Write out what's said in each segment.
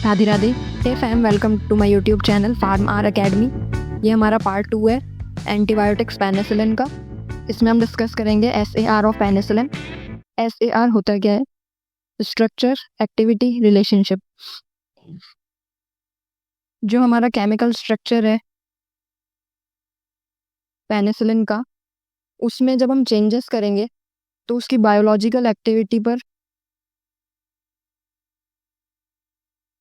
Radhe Radhe. Hey fam, welcome to my YouTube channel Pharm R Academy. ये हमारा part 2 है antibiotics penicillin का। इसमें हम डिस्कस करेंगे SAR ऑफ पेनिसिलिन। SAR होता क्या है? Structure, activity, relationship. जो हमारा केमिकल स्ट्रक्चर है पेनिसिलिन का, उसमें जब हम चेंजेस करेंगे तो उसकी बायोलॉजिकल एक्टिविटी पर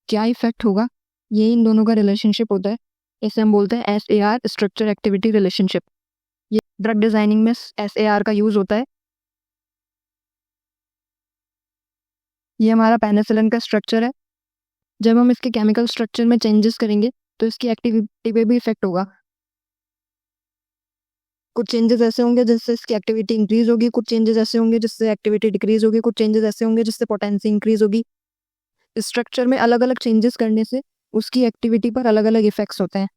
क्या इफेक्ट होगा, ये इन दोनों का रिलेशनशिप होता है। इसे हम बोलते हैं SAR, स्ट्रक्चर एक्टिविटी रिलेशनशिप। ये ड्रग डिजाइनिंग में SAR का यूज होता है। ये हमारा पेनिसिलिन का स्ट्रक्चर है। जब हम इसके केमिकल स्ट्रक्चर में चेंजेस करेंगे तो इसकी एक्टिविटी पे भी इफेक्ट होगा। कुछ चेंजेस ऐसे होंगे जिससे इसकी एक्टिविटी इंक्रीज होगी, कुछ चेंजेस ऐसे होंगे जिससे एक्टिविटी डिक्रीज होगी, कुछ चेंजेस ऐसे होंगे जिससे पोटेंसी इंक्रीज होगी। स्ट्रक्चर में अलग अलग चेंजेस करने से उसकी एक्टिविटी पर अलग अलग इफेक्ट्स होते हैं,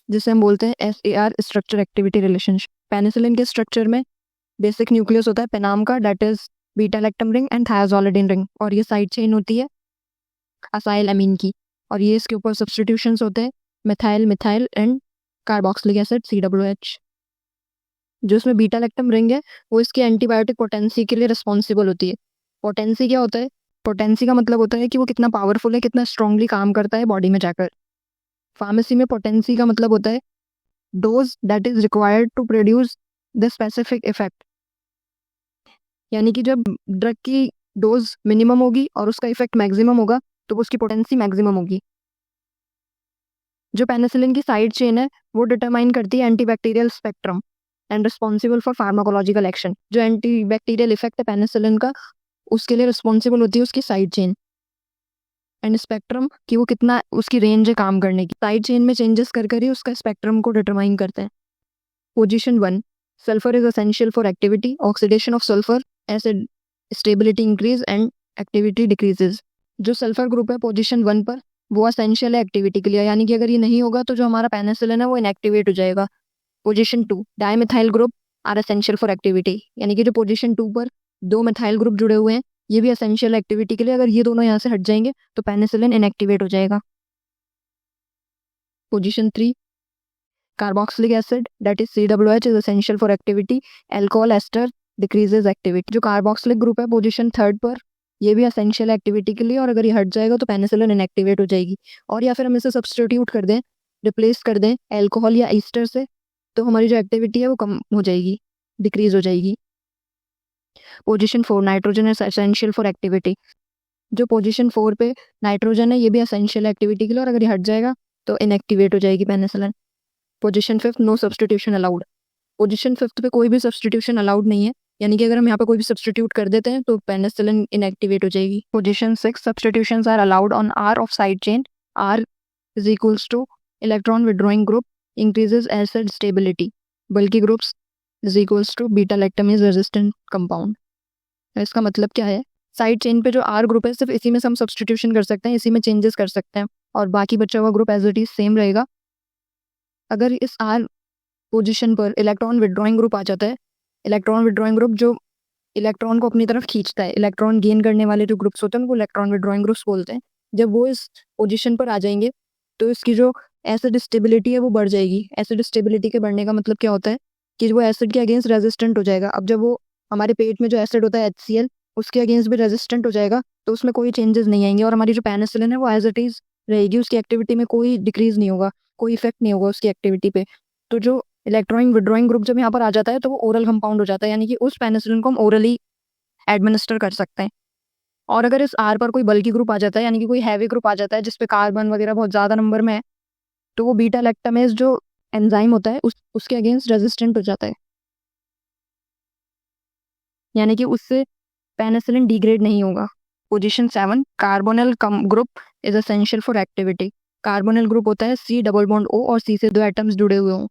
जिसे हम बोलते हैं SAR, structure activity relationship. Penicillin के स्ट्रक्चर में बेसिक न्यूक्लियस होता है पेनाम का, that is beta lactam ring and thiazolidine ring, और ये साइड चेन होती है असाइल अमीन की, और ये इसके ऊपर सब्सटीट्यूशंस होते हैं methyl, methyl and carboxylic acid COOH। जो इसमें बीटा लैक्टम रिंग है वो इसकी एंटीबायोटिक पोटेंसी के लिए रिस्पॉन्सिबल होती है। पोटेंसी क्या होता है? पोटेंसी का मतलब होता है कि वो कितना पावरफुल है, कितना स्ट्रांगली काम करता है बॉडी में जाकर। फार्मेसी में पोटेंसी का मतलब होता है dose that is required to produce the specific effect, यानी कि जब ड्रग की डोज मिनिमम होगी और उसका इफेक्ट मैक्सिमम होगा तो उसकी पोटेंसी मैक्सिमम होगी। जो पेनिसिलिन की साइड चेन है वो डिटरमाइन करती है antibacterial spectrum and responsible for pharmacological action. जो एंटीबैक्टीरियल इफेक्ट है पेनिसिलिन का, उसके लिए रिस्पॉन्सिबल होती है उसकी साइड चेन एंड स्पेक्ट्रम, कि वो कितना उसकी रेंज है काम करने की। साइड चेन में चेंजेस कर ही उसका स्पेक्ट्रम को डिटरमाइन करते हैं। Position 1, sulphur is essential for activity. Oxidation of sulphur, acid stability increase and activity decreases. जो सल्फर ग्रुप है पोजीशन 1 पर, वो एसेंशियल है एक्टिविटी के लिए, यानी कि अगर ये नहीं होगा तो जो हमारा पेनिसिलिन है वो इनएक्टिवेट हो जाएगा। Position 2, dimethyl group are essential for activity, यानी कि जो पोजीशन 2 पर 2 मिथाइल ग्रुप जुड़े हुए हैं ये भी एसेंशियल एक्टिविटी के लिए, अगर ये दोनों यहाँ से हट जाएंगे तो पेनिसिलिन इनएक्टिवेट हो जाएगा। Position 3, carboxylic acid that is COOH is essential for activity. Alcohol ester decreases activity. जो कार्बोक्सिलिक ग्रुप है पोजीशन 3 पर, ये भी एसेंशियल एक्टिविटी के लिए, और अगर ये हट जाएगा तो पेनिसिलिन इनएक्टिवेट हो जाएगी। और या फिर हम इसे सब्सटीट्यूट कर दें, रिप्लेस कर दें अल्कोहल या ईस्टर से, तो हमारी जो एक्टिविटी है वो कम हो जाएगी, डिक्रीज हो जाएगी। Position 4, nitrogen is essential for activity. जो पोजीशन 4 पे नाइट्रोजन है ये भी एसेंशियल एक्टिविटी के लिए, और अगर ये हट जाएगा तो इनएक्टिवेट हो जाएगी penicillin. Position 5, no substitution allowed. Position 5 पे कोई भी सब्सटीट्यूशन अलाउड नहीं है, यानी कि अगर हम यहाँ पे कोई भी सब्सटीट्यूट कर देते हैं तो पेनिसिलिन इनएक्टिवेट हो जाएगी। Position 6, substitutions are allowed on R of side chain. R is equals to electron withdrawing group increases acid stability. Bulky groups is equals to beta lactamase resistant compound. इसका मतलब क्या है? साइड चेन पे जो R group है सिर्फ इसी में हम सब्सटीट्यूशन कर सकते हैं, इसी में चेंजेस कर सकते हैं, और बाकी बचा हुआ group as it is same रहेगा। अगर इस R पोजीशन पर इलेक्ट्रॉन विड्रॉइंग ग्रुप आ जाता है, इलेक्ट्रॉन विड्रॉइंग ग्रुप जो इलेक्ट्रॉन को अपनी तरफ खींचता है, इलेक्ट्रॉन गेन करने वाले जो ग्रुप्स होते हैं उनको इलेक्ट्रॉन विड्रॉइंग ग्रुप्स बोलते हैं। जब वो इस पोजीशन पर आ जाएंगे तो इसकी जो एसिड स्टेबिलिटी है वो बढ़ जाएगी। एसिड स्टेबिलिटी के बढ़ने का मतलब क्या होता है कि वो एसिड के अगेंस्ट रेजिस्टेंट हो जाएगा। अब जब वो हमारे पेट में जो एसिड होता है HCl, उसके अगेंस्ट भी रेजिस्टेंट हो जाएगा, तो उसमें कोई चेंजेस नहीं आएंगे, और हमारी जो पेनिसिलिन है वो एज इट इज रहेगी, उसकी एक्टिविटी में कोई डिक्रीज नहीं होगा, कोई इफेक्ट नहीं होगा उसकी एक्टिविटी पे। तो जो इलेक्ट्रॉन विड्रॉइंग ग्रुप जब यहाँ पर आ जाता है तो वो ओरल कंपाउंड हो जाता है, यानी कि उस पेनिसिलिन को हम ओरली एडमिनिस्टर कर सकते हैं। और अगर इस R पर कोई बल्की ग्रुप आ जाता है, यानी कि कोई हैवी ग्रुप आ जाता है जिसपे कार्बन वगैरह बहुत ज़्यादा नंबर में है, तो वो बीटा लैक्टमेज जो एंजाइम होता है उसके अगेंस्ट रेजिस्टेंट हो जाता है, यानी कि उससे पेनिसिलिन डिग्रेड नहीं होगा। Position 7, carbonyl group is essential for activity. Carbonyl group होता है C डबल बॉन्ड O और C से 2 एटम्स जुड़े हुए हों।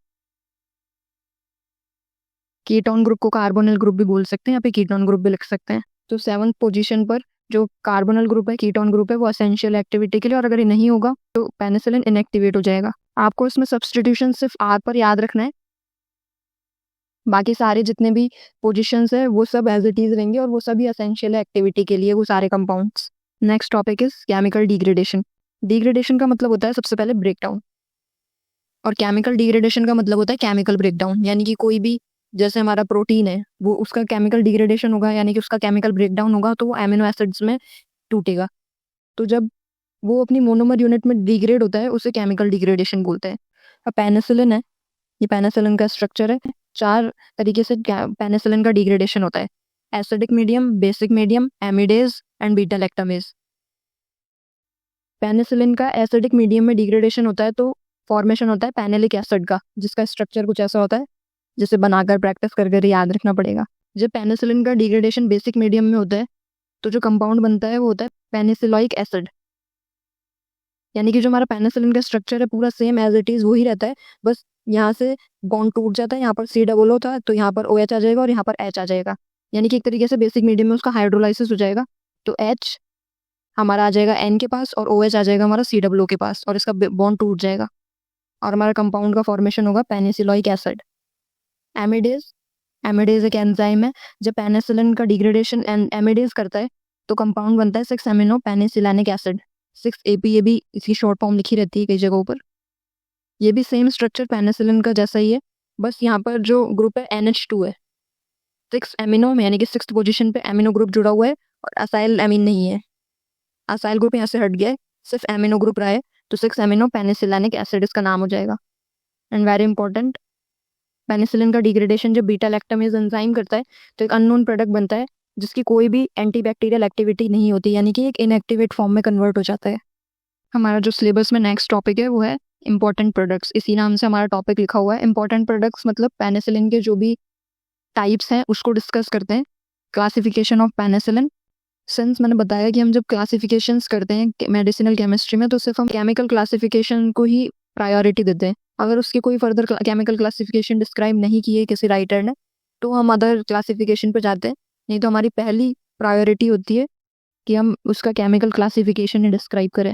कीटोन ग्रुप को कार्बोनिल ग्रुप भी बोल सकते हैं, यहाँ पे कीटोन ग्रुप भी लिख सकते हैं। तो 7th पोजीशन पर जो कार्बोनिल ग्रुप है, कीटोन ग्रुप है, वो एसेंशियल एक्टिविटी के लिए, और अगर ये नहीं होगा तो पेनिसिलिन इनएक्टिवेट हो जाएगा। आपको इसमें सब्सटीट्यूशन सिर्फ R पर याद रखना है, बाकी सारे जितने भी पोजीशंस है वो सब एज इट इज रहेंगे, और वो सभी एसेंशियल एक्टिविटी के लिए, वो सारे compounds. Next topic is chemical degradation. Degradation का मतलब होता है सबसे पहले ब्रेकडाउन, और केमिकल डिग्रेडेशन का मतलब होता है केमिकल ब्रेकडाउन, यानी कि कोई भी, जैसे हमारा प्रोटीन है वो उसका केमिकल डिग्रेडेशन होगा, यानी कि उसका केमिकल ब्रेकडाउन होगा तो वो एमिनो एसिड्स में टूटेगा। तो जब वो अपनी मोनोमर यूनिट में डिग्रेड होता है उसे केमिकल डिग्रेडेशन बोलते हैं। अब पेनिसिलिन है, ये पेनिसिलिन का स्ट्रक्चर है। 4 तरीके से पेनिसिलिन का डिग्रेडेशन होता है: acidic medium, basic medium, amidase and beta lactamase. Penicillin का एसिडिक मीडियम में डिग्रेडेशन होता है तो फॉर्मेशन होता है पेनिलिक एसिड का, जिसका स्ट्रक्चर कुछ ऐसा होता है, जिसे बनाकर प्रैक्टिस कर कर याद रखना पड़ेगा। जब पेनिसिलिन का डिग्रेडेशन बेसिक मीडियम में होता है तो जो कंपाउंड बनता है वो होता है पेनिसिलॉइक एसिड, यानी कि जो हमारा पेनिसिलिन का स्ट्रक्चर है पूरा सेम एज इट इज वही रहता है, बस यहाँ से बॉन्ड टूट जाता है, यहाँ पर सी डबल होता है तो यहाँ पर OH आ जाएगा और यहाँ पर H आ जाएगा, यानी कि एक तरीके से बेसिक मीडियम में उसका हाइड्रोलाइसिस हो जाएगा। तो H हमारा आ जाएगा N के पास और OH आ जाएगा हमारा COO के पास, और इसका बॉन्ड टूट जाएगा और हमारा कंपाउंड का फॉर्मेशन होगा पेनिसिलॉइक एसिड। एमिडेज, एमिडेज एक एंजाइम है। जब पेनिसिलिन का डिग्रेडेशन एमिडेज करता है तो कंपाउंड बनता है 6 एमिनो पेनिसिलानिक एसिड, 6AP, ये भी इसकी शॉर्ट फॉर्म लिखी रहती है कई जगहों पर। ये भी सेम स्ट्रक्चर पेनिसिलिन का जैसा ही है, बस यहाँ पर जो ग्रुप है NH2 है। 6 एमिनो में, यानी कि 6th पोजीशन पे एमिनो ग्रुप जुड़ा हुआ है और असाइल एमीन नहीं है। असाइल ग्रुप यहाँ से हट गया है, सिर्फ एमिनो ग्रुप रहा है, तो 6 एमिनो पेनिसिलानिक एसिड इसका नाम हो जाएगा। एंड वेरी इंपॉर्टेंट, पेनिसिलिन का डिग्रेडेशन जब बीटा लैक्टामेज एंजाइम करता है तो एक अननोन प्रोडक्ट बनता है जिसकी कोई भी एंटीबैक्टीरियल एक्टिविटी नहीं होती, यानी कि एक इनएक्टिवेट फॉर्म में कन्वर्ट हो जाता है। हमारा जो सिलेबस में नेक्स्ट टॉपिक है वो है इंपॉर्टेंट प्रोडक्ट्स। इसी नाम से हमारा टॉपिक लिखा हुआ है। इंपॉर्टेंट प्रोडक्ट्स मतलब पेनिसिलिन के जो भी टाइप्स हैं उसको डिस्कस करते हैं। क्लासिफिकेशन ऑफ पेनिसिलिन, सिंस मैंने बताया कि हम जब क्लासिफिकेशंस करते हैं मेडिसिनल केमिस्ट्री में तो सिर्फ हम केमिकल क्लासिफिकेशन को ही प्रायोरिटी देते हैं। अगर उसकी कोई फर्दर केमिकल क्लासिफिकेशन डिस्क्राइब नहीं की है किसी राइटर ने तो हम अदर क्लासिफिकेशन पे जाते हैं, नहीं तो हमारी पहली प्रायोरिटी होती है कि हम उसका केमिकल क्लासिफिकेशन ही डिस्क्राइब करें।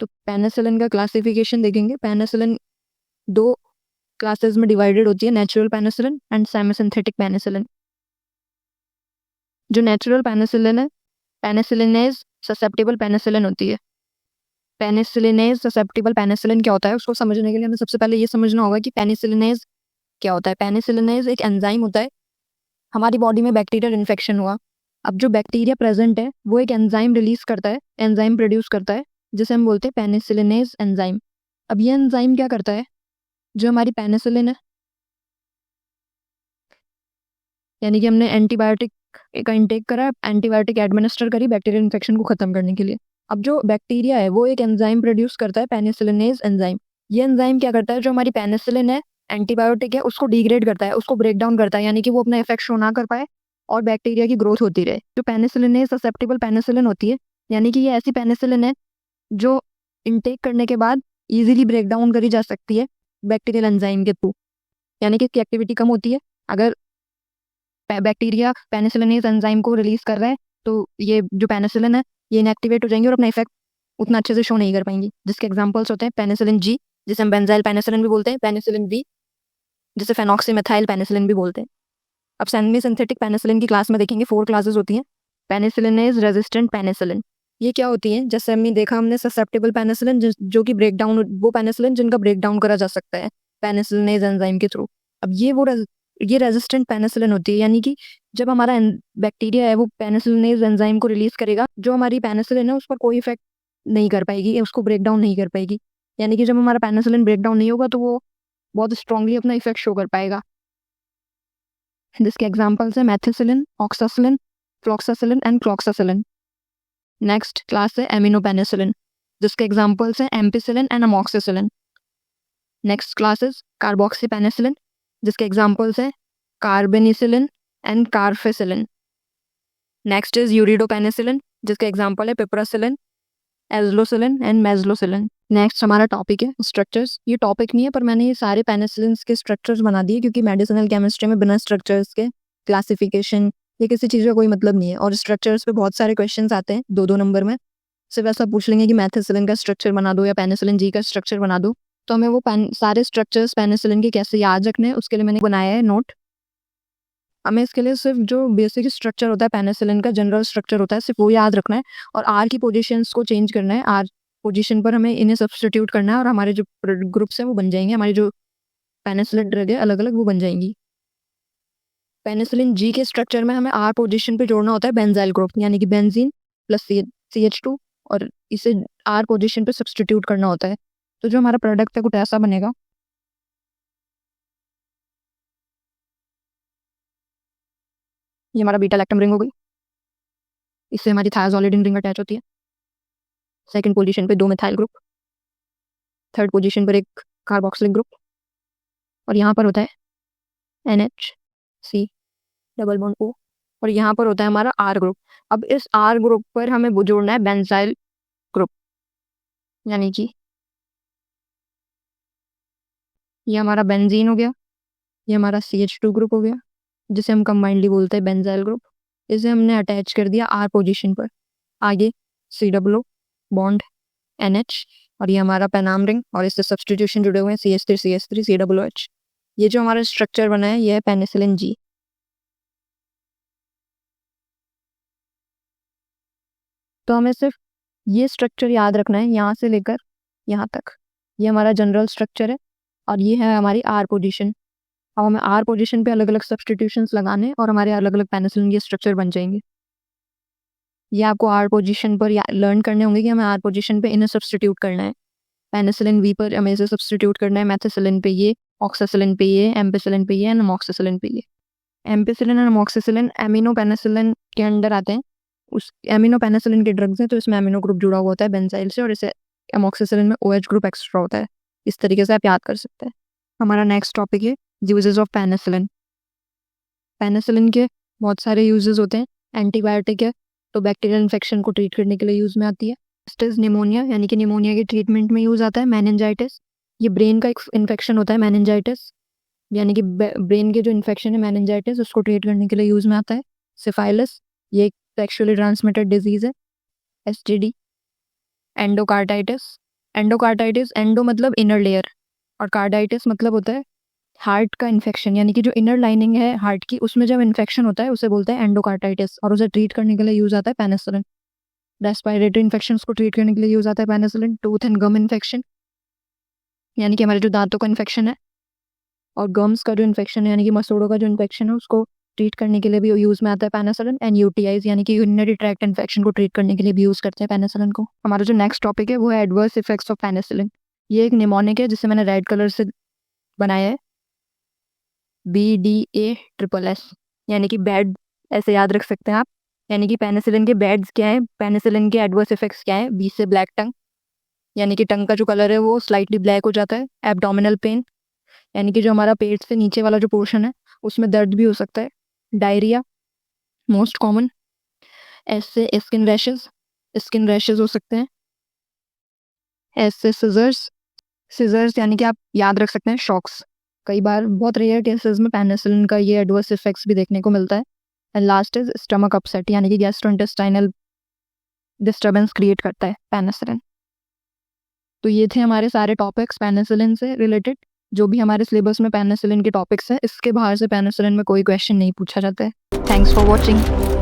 तो पेनिसिलिन का क्लासिफिकेशन देखेंगे। पेनिसिलिन 2 क्लासेस में डिवाइडेड होती है, natural penicillin and semi synthetic penicillin. जो नेचुरल पेनिसिलिन है, पेनिसिलिनेज ससेप्टेबल पेनिसिलिन होती है। पेनिसिलिनेज ससेप्टेबल पेनिसिलिन क्या होता है उसको समझने के लिए हमें सबसे पहले ये समझना होगा कि पेनिसिलिनेज क्या होता है। पेनिसिलिनेज एक एंजाइम होता है। हमारी बॉडी में बैक्टीरियल इन्फेक्शन हुआ, अब जो बैक्टीरिया प्रेजेंट है वो एक एंजाइम रिलीज करता है, एंजाइम प्रोड्यूस करता है जिसे हम बोलते हैं पेनिसिलिनेज एंजाइम। अब ये एंजाइम क्या करता है, जो हमारी पेनिसिलिन है, यानी कि हमने एंटीबायोटिक का इंटेक करा, एंटीबायोटिक एडमिनिस्टर करी बैक्टीरियल इन्फेक्शन को खत्म करने के लिए। अब जो बैक्टीरिया है वो एक एंजाइम प्रोड्यूस करता है, पेनिसिलिनेज एंजाइम। ये एंजाइम क्या करता है, जो हमारी पेनिसिलिन है एंटीबायोटिक है उसको डिग्रेड करता है, उसको ब्रेक डाउन करता है, यानी कि वो अपना इफेक्ट शो ना कर पाए और बैक्टीरिया की ग्रोथ होती रहे। जो पेनिसिलिनेज ससेप्टेबल पेनिसिलिन होती है, यानी कि ये ऐसी पेनिसिलिन है जो इंटेक करने के बाद इजीली ब्रेक डाउन करी जा सकती है बैक्टीरियल एंजाइम के थ्रू, यानी कि इसकी एक्टिविटी कम होती है। अगर बैक्टीरिया पेनिसिलिनेज एंजाइम को रिलीज कर रहा है तो ये जो पेनिसिलिन है ये इनएक्टिवेट हो जाएंगे और अपना इफेक्ट उतना अच्छे से शो नहीं कर पाएंगी, जिसके एग्जांपल्स होते हैं पेनिसिलिन जी, जिसे हम बेंजाइल पेनिसिलिन भी बोलते हैं, पेनिसिलिन बी जिसे फेनॉक्सीमेथाइल पेनिसिलिन भी बोलते हैं। अब सेमी सिंथेटिक पेनिसिलिन की क्लास में देखेंगे 4 क्लासेस होती हैं। पेनिसिलिनेज रेजिस्टेंट पेनिसिलिन, ये क्या होती है, जैसे हमने देखा हमने ससेप्टेबल पेनिसिलिन जो कि ब्रेक डाउन, वो पेनिसिलिन जिनका ब्रेक डाउन करा जा सकता है पेनिसिलिनेज एंजाइम के थ्रू। अब ये रेजिस्टेंट पेनिसिलिन होती है, यानी कि जब हमारा बैक्टीरिया है वो पेनिसिलिनेज एंजाइम को रिलीज करेगा, जो हमारी पेनिसिलिन है उस पर कोई इफेक्ट नहीं कर पाएगी, उसको ब्रेक डाउन नहीं कर पाएगी, यानी कि जब हमारा पेनिसिलिन ब्रेक डाउन नहीं होगा तो वो बहुत स्ट्रांगली अपना इफेक्ट शो कर पाएगा। जिसके एग्जाम्पल्स है methicillin, oxacillin, floxacillin and cloxacillin. Next class है एमिनोपेनिसिलिन, जिसके एग्जाम्पल्स हैं ampicillin and amoxicillin. Next class is carboxypenicillin, जिसके एग्जाम्पल्स हैं carbenicillin and carfecillin. Next is ureidopenicillin, जिसके एग्जाम्पल है piperacillin, azlocillin and mezlocillin. Next हमारा टॉपिक है स्ट्रक्चर्स। ये टॉपिक नहीं है पर मैंने ये सारे पेनिसिलिन्स के स्ट्रक्चर्स बना दिए क्योंकि मेडिसिनल केमिस्ट्री में बिना स्ट्रक्चर्स के क्लासिफिकेशन ये किसी चीज़ का कोई मतलब नहीं है, और स्ट्रक्चर्स पे बहुत सारे क्वेश्चंस आते हैं 2-2 नंबर में। सिर्फ ऐसा पूछ लेंगे कि मेथिसिलिन का स्ट्रक्चर बना दो या पेनिसिलिन जी का स्ट्रक्चर बना दो, तो हमें वो सारे स्ट्रक्चर्स पेनिसिलिन के कैसे याद रखने हैं उसके लिए मैंने बनाया है नोट। हमें इसके लिए सिर्फ जो बेसिक स्ट्रक्चर होता है पेनिसिलिन का, जनरल स्ट्रक्चर होता है, सिर्फ वो याद रखना है और आर की पोजीशंस को चेंज करना है। आर पोजीशन पर हमें इन्हें सब्स्टिट्यूट करना है और हमारे जो ग्रुप्स हैं वो बन जाएंगे, हमारी जो पेनिसिलिन ड्रग है अलग अलग वो बन जाएंगी। पेनिसिलिन जी के स्ट्रक्चर में हमें आर पोजीशन पे जोड़ना होता है बेंजाइल ग्रुप, यानी कि बेंजीन प्लस CH2, और इसे आर पोजीशन पे सब्स्टिट्यूट करना होता है। तो जो हमारा प्रोडक्ट है कुछ ऐसा बनेगा। ये हमारा बीटा लैक्टम रिंग हो गई, इससे हमारी थायाजोलिडिन रिंग अटैच होती है। सेकंड पोजीशन पे 2 मिथाइल ग्रुप, थर्ड पोजीशन पर एक कार्बोक्सिलिक ग्रुप, और यहाँ पर होता है NH डबल बॉन्ड O, और यहाँ पर होता है हमारा R ग्रुप। अब इस R ग्रुप पर हमें वो जोड़ना है बेंजाइल ग्रुप, यानी कि ये हमारा बेंजीन हो गया, ये हमारा CH2 ग्रुप हो गया, जिसे हम कंबाइंडली बोलते हैं बेंजाइल ग्रुप। इसे हमने अटैच कर दिया R पोजीशन पर। आगे COO बॉन्ड NH, और ये हमारा पेनाम रिंग, और इससे सब्स्टिट्यूशन जुड़े हुए हैं CH3 COOH। ये जो हमारा स्ट्रक्चर बना है ये है पेनिसिलिन जी। तो हमें सिर्फ ये स्ट्रक्चर याद रखना है यहाँ से लेकर यहाँ तक। ये हमारा जनरल स्ट्रक्चर है और ये है हमारी आर पोजीशन। अब हमें आर पोजीशन पे अलग अलग सब्स्टिट्यूशंस लगाने और हमारे अलग अलग पेनिसिलिन के स्ट्रक्चर बन जाएंगे। ये आपको आर पोजीशन पर लर्न करने होंगे कि हमें आर पोजीशन पे इन्हें सब्स्टिट्यूट करना है। पेनिसिलिन वी पर हमें इसे सब्स्टिट्यूट करना है, मेथिसिलिन पे ये, ऑक्सासिलिन पे ये, एम्पिसिलिन पे ये, एंड अमोक्सिसिलिन पे ये। एम्पिसिलिन और अमोक्सिसिलिन एमिनो पेनिसिलिन के अंडर आते हैं। उस एमिनो पेनिसिलिन के ड्रग्स हैं तो इसमें एमिनो ग्रुप जुड़ा हुआ होता है बेंजाइल से, और इसे अमोक्सिसिलिन में OH ग्रुप एक्स्ट्रा होता है। इस तरीके से आप याद कर सकते हैं। हमारा नेक्स्ट टॉपिक है यूजेस ऑफ पेनिसिलिन। पेनिसिलिन के बहुत सारे यूजेस होते हैं। एंटीबायोटिक है तो बैक्टीरियल इन्फेक्शन को ट्रीट करने के लिए यूज में आती है। नेक्स्ट निमोनिया, यानी कि निमोनिया के ट्रीटमेंट में यूज आता है। मेनिंजाइटिस, ये ब्रेन का एक इन्फेक्शन होता है मेनिंजाइटिस, यानी कि ब्रेन के जो इन्फेक्शन है मेनिंजाइटिस उसको ट्रीट करने के लिए यूज में आता है। सिफाइलिस, ये एक सेक्सुअली ट्रांसमिटेड डिजीज है, STD। एंडोकार्डाइटिस, एंडोकार्डाइटिस एंडो मतलब इनर लेयर और कार्डाइटिस मतलब होता है हार्ट का इन्फेक्शन, यानी कि जो इनर लाइनिंग है हार्ट की उसमें जब इन्फेक्शन होता है उसे बोलते हैं एंडोकार्डाइटिस, और उसे ट्रीट करने के लिए यूज आता है पेनिसिलिन। रेस्पिरेटरी इन्फेक्शन को ट्रीट करने के लिए यूज आता है penicillin. Tooth and gum infection, यानी कि हमारे जो दांतों का इन्फेक्शन है, और गम्स का जो इन्फेक्शन है यानी कि मसूड़ों का जो इन्फेक्शन है उसको ट्रीट करने के लिए भी यूज में आता है पेनिसिलिन। एंड UTIs, यानी कि यूरिनरी ट्रैक्ट इन्फेक्शन को ट्रीट करने के लिए भी यूज करते हैं पेनिसिलिन को। हमारा जो नेक्स्ट टॉपिक है वो है एडवर्स इफेक्ट्स ऑफ पेनिसिलिन। ये एक निमोनिक है जिसे मैंने रेड कलर से बनाया है, BDASSS, यानी कि बैड ऐसे याद रख सकते हैं आप। यानी कि पेनिसिलिन के बैड्स क्या है, पेनिसिलिन के एडवर्स इफेक्ट्स क्या है। B से ब्लैक टंग, यानी कि टंग का जो कलर है वो स्लाइटली ब्लैक हो जाता है। एब्डोमिनल पेन, यानी कि जो हमारा पेट से नीचे वाला जो पोर्शन है उसमें दर्द भी हो सकता है। Diarrhoea most common. S से स्किन रैशेज हो सकते हैं। S से सिजर्स, यानी कि आप याद रख सकते हैं शॉक्स। कई बार बहुत रेयर केसेस में पेनिसिलिन का ये एडवर्स इफेक्ट्स भी देखने को मिलता है। And last is stomach upset, यानी कि गैस्ट्रोइंटेस्टाइनल डिस्टर्बेंस क्रिएट करता है पेनिसिलिन। तो ये थे हमारे सारे टॉपिक्स पेनिसिलिन से रिलेटेड। जो भी हमारे सिलेबस में पेनिसिलिन के टॉपिक्स हैं इसके बाहर से पेनिसिलिन में कोई क्वेश्चन नहीं पूछा जाता है। Thanks for watching.